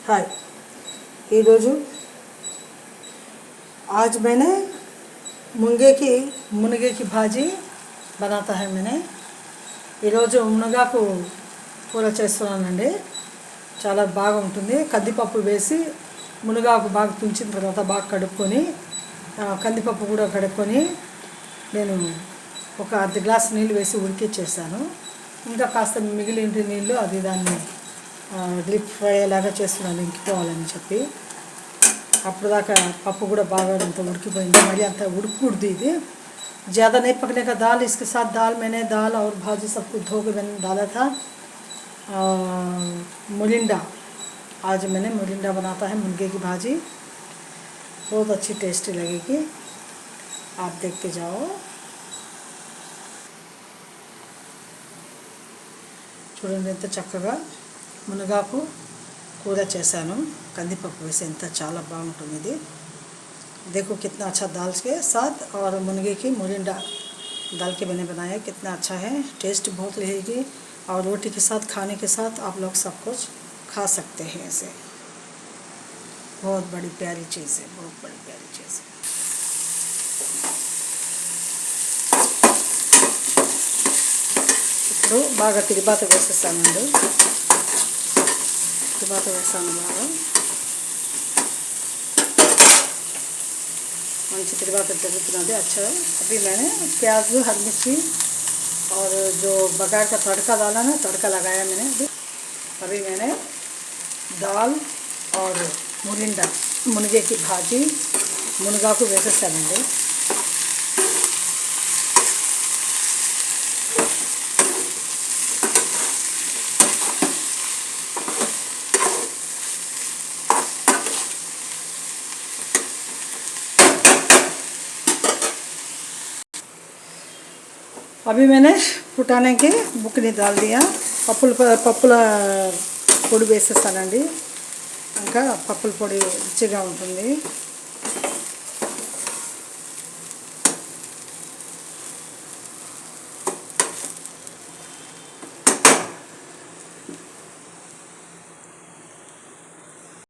हाय ये रोज़ु आज मैंने मुनगे की भाजी बनाता है मैंने ये रोज़ु मुनगाकु కూర చేస్తున్నానండి చాలా బాగా ఉంటుంది కందిపప్పు వేసి మునగాకు బాగా తుంచిన తర్వాత బాగా కడుక్కొని కందిపప్పు కూడా కడుక్కొని నేను ఒక అర్ధ గ్లాస్ నీళ్ళు వేసి ఉడికించేసాను ఇంకా కాస్త మిగిలిన నీళ్ళు అది దాన్ని డీప్ ఫ్రై లాగా చేస్తున్నాను ఇంకిపోవాలని చెప్పి అప్పుడు దాకా పప్పు కూడా బాగా అంత ఉడికిపోయింది మరి అంత ఉడకకూడదు ఇది ज़्यादा नहीं पकने का दाल इसके साथ मैंने दाल और भाजी सब कुछ धो के मैंने डाला था मोरिंडा आज मैंने मोरिंडा बनाता है मुनगे की भाजी बहुत अच्छी टेस्टी लगेगी आप देख के जाओ చూడండి ఎంత చక్కగా మునగాకు కూర చేశాను కందిపప్పు వేసి ఎంత చాలా బాగుంటుంది ఇది देखो कितना अच्छा दाल के साथ और मुनगे की मोरिंडा दाल के मैंने बनाया कितना अच्छा है टेस्ट बहुत रहेगी और रोटी के साथ खाने के साथ आप लोग सब कुछ खा सकते हैं इसे बहुत बड़ी प्यारी चीज़ है बहुत बड़ी प्यारी चीज़ है ఇప్పుడు బాగా తిరువాత వేసేసానండి తిరువాత వేసాను బాగా मंची तिरबात जरूरत अच्छा अभी मैंने प्याज हरी मिर्ची और जो बघार का तड़का डाला ना तड़का लगाया मैंने अभी मैंने दाल और मुरिंडा मुनगे की भाजी मुनगा को वैसे चलेंगे अभी मैंने फुटाने के बुकनी डाल दिया పప్పుల పొడి వేసేస్తానండి ఇంకా పప్పుల పొడి రుచిగా ఉంటుంది